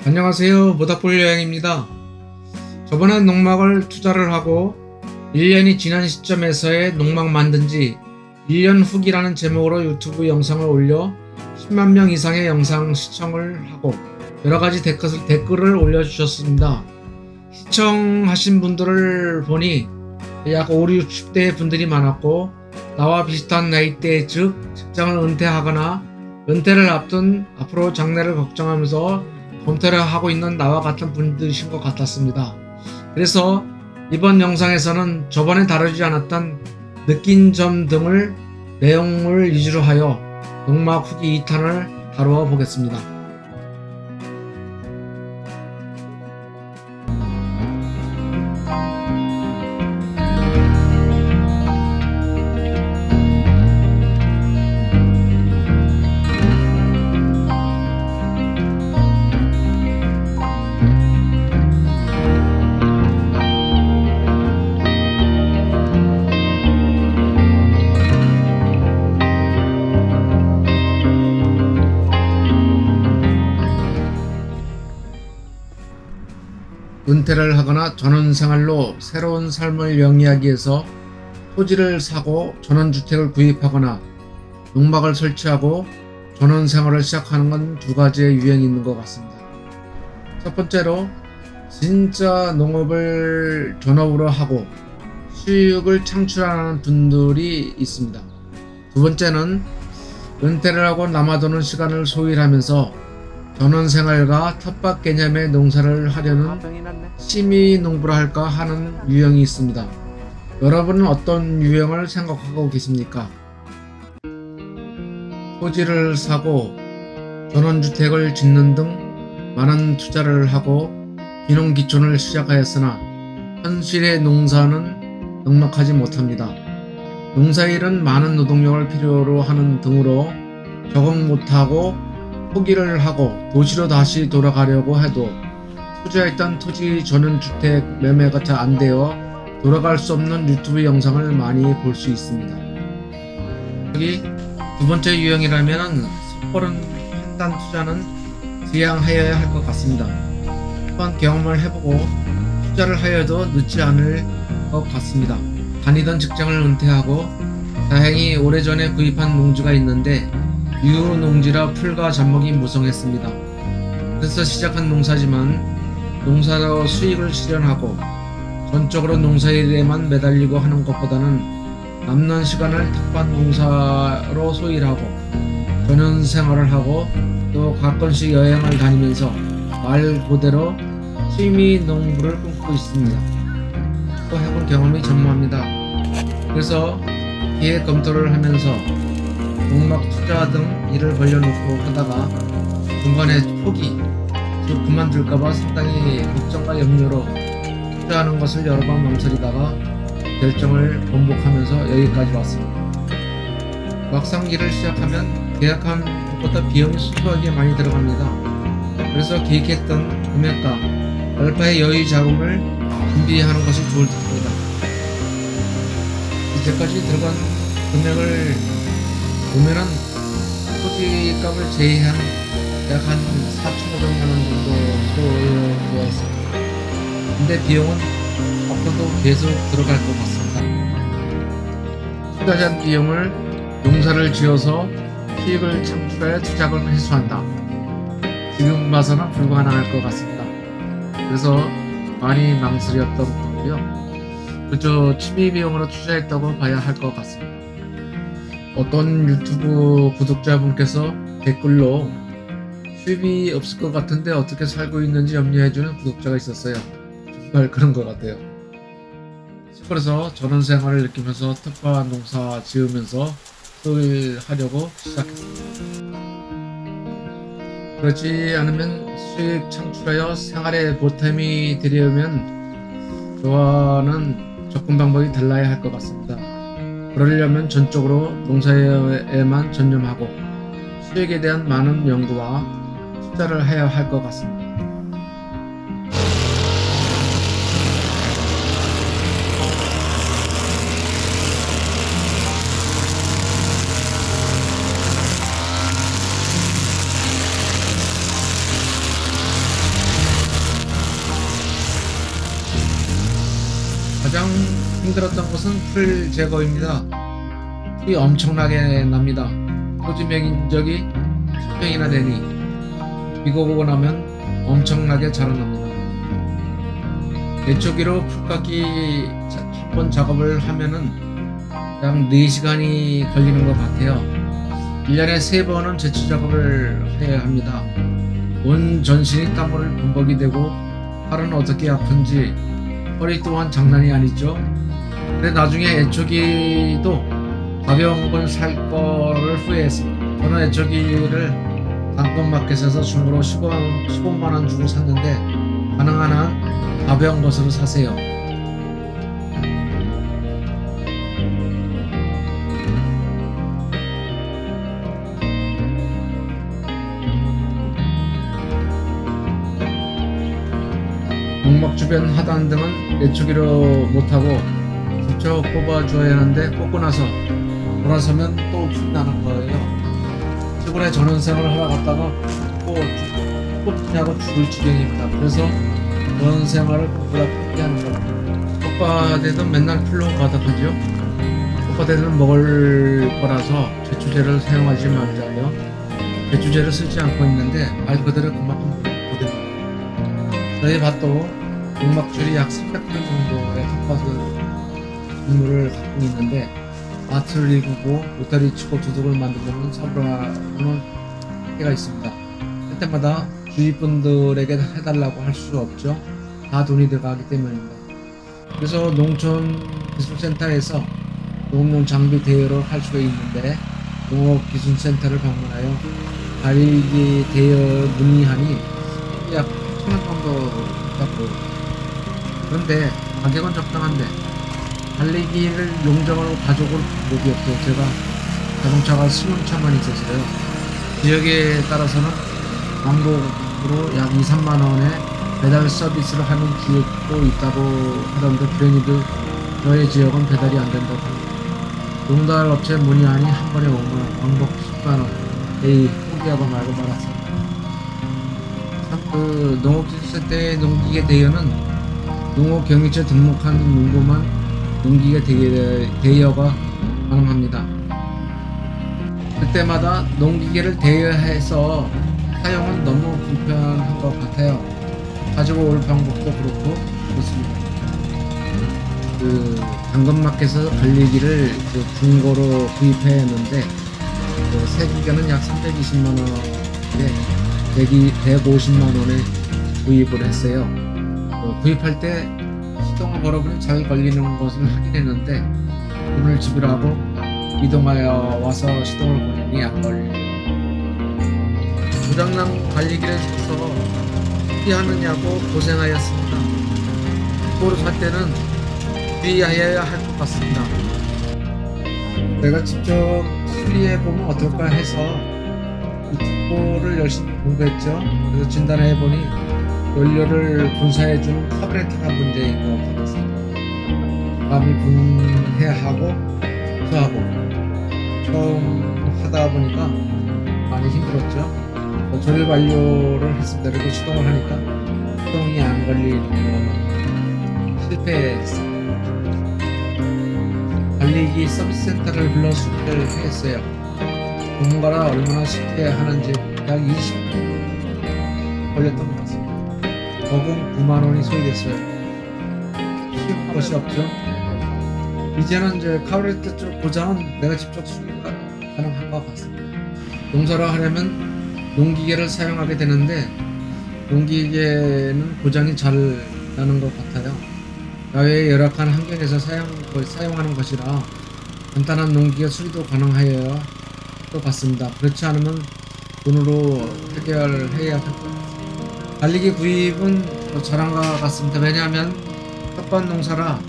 안녕하세요. 모닥불 여행입니다. 저번에 농막을 투자를 하고 1년이 지난 시점에서의 농막 만든 지 1년 후기라는 제목으로 유튜브 영상을 올려 10만 명 이상의 영상 시청을 하고 여러가지 댓글을 올려주셨습니다. 시청하신 분들을 보니 약 5, 60대 분들이 많았고 나와 비슷한 나이대, 즉 직장을 은퇴하거나 은퇴를 앞둔 앞으로 장래를 걱정하면서 검토를 하고 있는 나와 같은 분들이신 것 같았습니다. 그래서 이번 영상에서는 저번에 다루지 않았던 느낀 점 등을 내용을 위주로 하여 농막 후기 2탄을 다루어 보겠습니다. 은퇴를 하거나 전원생활로 새로운 삶을 영위하기 위해서 토지를 사고 전원주택을 구입하거나 농막을 설치하고 전원생활을 시작하는 건 두 가지의 유형이 있는 것 같습니다. 첫 번째로 진짜 농업을 전업으로 하고 수익을 창출하는 분들이 있습니다. 두 번째는 은퇴를 하고 남아도는 시간을 소일하면서 전원생활과 텃밭 개념의 농사를 하려는 취미 농부라 할까 하는 유형이 있습니다. 여러분은 어떤 유형을 생각하고 계십니까? 토지를 사고 전원주택을 짓는 등 많은 투자를 하고 귀농귀촌을 시작하였으나 현실의 농사는 넉넉하지 못합니다. 농사일은 많은 노동력을 필요로 하는 등으로 적응 못하고 포기를 하고 도시로 다시 돌아가려고 해도 투자했던 토지 전원주택 매매가 잘 안되어 돌아갈 수 없는 유튜브 영상을 많이 볼 수 있습니다. 여기 두 번째 유형이라면 섣부른 판단 투자는 지양하여야 할 것 같습니다. 한번 경험을 해보고 투자를 하여도 늦지 않을 것 같습니다. 다니던 직장을 은퇴하고 다행히 오래전에 구입한 농지가 있는데 유농지라 풀과 잡목이 무성했습니다. 그래서 시작한 농사지만 농사로 수익을 실현하고 전적으로 농사일에만 매달리고 하는 것보다는 남는 시간을 텃밭 농사로 소일하고 전원생활을 하고 또 가끔씩 여행을 다니면서 말 그대로 취미 농부를 꿈꾸고 있습니다. 또 해본 경험이 전무합니다. 그래서 기획 검토를 하면서 농막 투자 등 일을 벌려놓고 하다가 중간에 포기, 즉 그만둘까봐 상당히 걱정과 염려로 투자하는 것을 여러 번 망설이다가 결정을 번복하면서 여기까지 왔습니다. 막상 일을 시작하면 계약한 것보다 비용이 수수하게 많이 들어갑니다. 그래서 계획했던 금액과 얼파의 여유 자금을 준비하는 것이 좋을 듯합니다. 이제까지 들어간 금액을 보면은 토지값을 제외한 약 한 4,500만원 정도 소요되어 있습니다. 근데 비용은 앞으로도 계속 들어갈 것 같습니다. 투자한 비용을 농사를 지어서 수익을 창출하여 투자금을 회수한다. 지금 봐서는 불가능할 것 같습니다. 그래서 많이 망설였던 거고요. 그저 취미 비용으로 투자했다고 봐야 할 것 같습니다. 어떤 유튜브 구독자분께서 댓글로 수입이 없을 것 같은데 어떻게 살고 있는지 염려해주는 구독자가 있었어요. 정말 그런 것 같아요. 그래서 전원생활을 느끼면서 텃밭 농사 지으면서 수익을 하려고 시작했습니다. 그렇지 않으면 수익 창출하여 생활에 보탬이 되려면 저와는 접근 방법이 달라야 할 것 같습니다. 그러려면 전적으로 농사에만 전념하고 수익에 대한 많은 연구와 투자를 해야 할 것 같습니다. 가장 힘들었던 것은 풀 제거입니다. 풀이 엄청나게 납니다. 토지 면적이 10평이나 되니 비가 오고 나면 엄청나게 자라납니다. 예초기로 풀깎기 한 번 작업을 하면은 약 4시간이 걸리는 것 같아요. 1년에 3번은 제초 작업을 해야 합니다. 온 전신이 땀을 범벅이 되고 팔은 어떻게 아픈지 허리 또한 장난이 아니죠. 근데 나중에 애초기도 가벼운 걸 살 거를 후회했습니다. 저는 애초기를 당근마켓에서 중고로 15만원 주고 샀는데 가능한 한 가벼운 것으로 사세요. 농막 주변 하단 등은 예초기로 못하고 직접 뽑아줘야 하는데 뽑고 나서 돌아서면 또 풀이 나는 거예요. 시골에 전원생활을 하러 갔다가 뽑냐고 죽을 지경입니다. 그래서 전원생활을 보다 포기하는 겁니다. 꽃밭에는 맨날 풀로 가득하죠. 꽃밭에는 먹을 거라서 제초제를 사용하지 말자요. 제초제를 쓰지 않고 있는데 말 그대로 그만큼 고됩니다. 저희 밭도 농막줄이 약 300kg 정도의 텃밭을 분무를 갖고 있는데 마트를 일구고 로타리 치고 두둑을 만들려면 사부라는 한계가 있습니다. 그때마다 주위 분들에게 해달라고 할 수 없죠. 다 돈이 들어가기 때문입니다. 그래서 농촌기술센터에서 농업용 장비 대여를 할 수가 있는데 농업기술센터를 방문하여 달리기 대여 문의하니 약 8,000원 정도 받고, 그런데 가격은 적당한데 달리기를 용접하고 가져올 방법이 없어요. 제가 자동차가 승용차만 있어서요. 지역에 따라서는 왕복으로 약 2~3만원에 배달 서비스를 하는 지역도 있다고 하던데 불행히도 저의 지역은 배달이 안 된다고 합니다. 농달 업체 문의하니 한 번에 5만원, 왕복 10만원. 에이, 포기하고 말고 말았습니다. 참 농업기술센터의 농기계 대여는 농업경유처 등록한 농부만 농기계 대여가 가능합니다. 그때마다 농기계를 대여해서 사용은 너무 불편한 것 같아요. 가지고 올 방법도 그렇고 그렇습니다. 당근마켓에서 달리기를 중고로 구입했는데 새 기계는 약 320만원에 150만원에 구입을 했어요. 구입할 때 시동을 걸어보니 잘 걸리는 것을 확인했는데 돈을 지불하고 이동하여 와서 시동을 걸리니 안 걸려요. 고장난 달리기를 사서 수리하느냐고 고생하였습니다. 중고로 살 때는 수리해야 할 것 같습니다. 내가 직접 수리해보면 어떨까 해서 중고를 열심히 공부했죠. 그래서 진단해보니 연료를 분사해주는 카브레터가 문제인 것 같았습니다. 감이 분해하고 수하고 처음 하다 보니까 많이 힘들었죠. 조립 완료를 했습니다. 그리고 시동을 하니까 시동이 안 걸리는 거 실패했습니다. 달리기 서비스 센터를 불러 수리를 했어요. 전문가라 얼마나 쉽게 하는지 약 20분 걸렸던 것 같습니다. 거금 9만원이 소요됐어요. 쉬운 것이 없죠. 이제는 카브레터 쪽 고장은 내가 직접 수리가 가능한 것 같습니다. 농사를 하려면 농기계를 사용하게 되는데 농기계는 고장이 잘 나는 것 같아요. 야외의 열악한 환경에서 사용하는 것이라 간단한 농기계 수리도 가능하여야 것 같습니다. 그렇지 않으면 돈으로 해결해야 할 것 같습니다. 달리기 구입은 더 잘한 것 같습니다. 왜냐하면 텃밭 농사라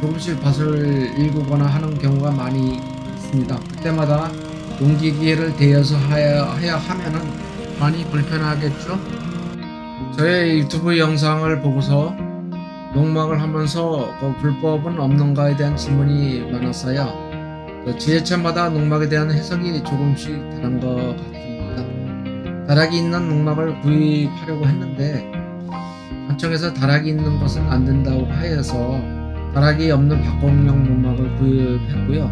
조금씩 밭을 일구거나 하는 경우가 많이 있습니다. 그때마다 농기계를 대여서 해야 하면은 많이 불편하겠죠. 저의 유튜브 영상을 보고서 농막을 하면서 불법은 없는가에 대한 질문이 많았어요. 지자체마다 농막에 대한 해석이 조금씩 다른 것 같습니다. 다락이 있는 농막을 구입하려고 했는데 관청에서 다락이 있는 것은 안 된다고 하여서 가락이 없는 박공용 농막을 구입했고요.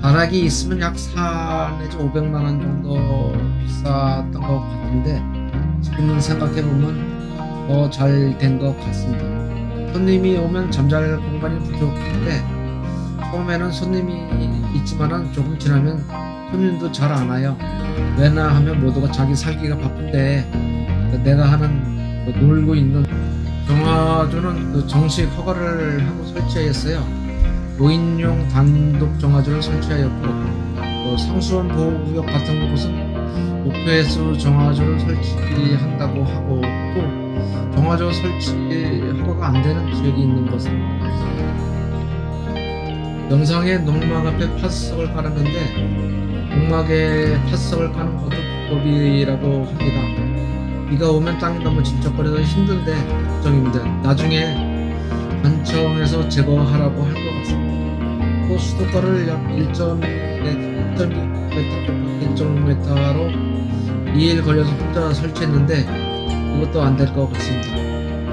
가락이 있으면 약 4 내지 500만원 정도 비쌌던 것 같은데 지금 생각해보면 더 잘 된 것 같습니다. 손님이 오면 잠잘 공간이 부족한데 처음에는 손님이 있지만은 조금 지나면 손님도 잘 안 와요. 왜냐 하면 모두가 자기 살기가 바쁜데 내가 하는 놀고 있는 정화조는 정식 허가를 하고 설치하였어요. 5인용 단독 정화조를 설치하였고 상수원 보호구역 같은 곳은 목표횟수 정화조를 설치한다고 하고 또 정화조 설치 허가가 안 되는 지역이 있는 것은 영상에 농막 앞에 팥석을 깔았는데 농막에 팥석을 까는 것도 불법이라고 합니다. 비가 오면 땅이 너무 질척거려서 힘든데 걱정입니다. 나중에 관청에서 제거하라고 할 것 같습니다. 또 수도가를 약 1.2m, 1.5m로 2일 걸려서 혼자 설치했는데 이것도 안 될 것 같습니다.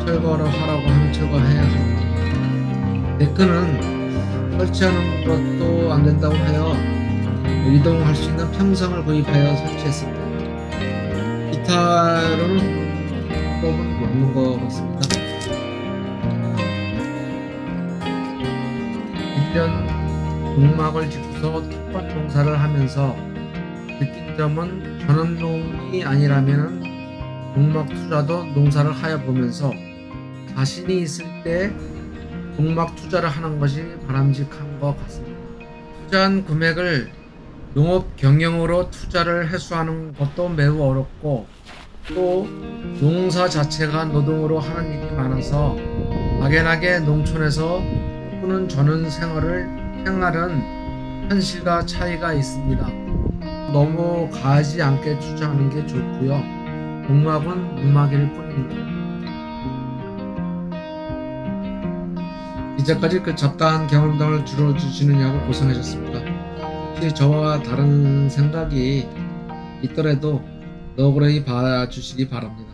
철거를 하라고 하면 철거해야 합니다. 데크는 설치하는 것도 안 된다고 하여 이동할 수 있는 평상을 구입하여 설치했습니다. 기타로는 방법은 없는 것 같습니다. 1년 농막을 짓고서 텃밭 농사를 하면서 느낀 점은 전원농이 아니라면 농막 투자도 농사를 하여 보면서 자신이 있을 때 농막 투자를 하는 것이 바람직한 것 같습니다. 투자한 금액을 농업 경영으로 투자를 회수하는 것도 매우 어렵고 또 농사 자체가 노동으로 하는 일이 많아서 막연하게 농촌에서 꾸는 전원 생활은 현실과 차이가 있습니다. 너무 가지 않게 투자하는 게 좋고요. 농막은 농막일 뿐입니다. 이제까지 잡다한 경험담을 들어주시느냐고 고생하셨습니다. 혹시 저와 다른 생각이 있더라도 너그러이 봐주시기 바랍니다.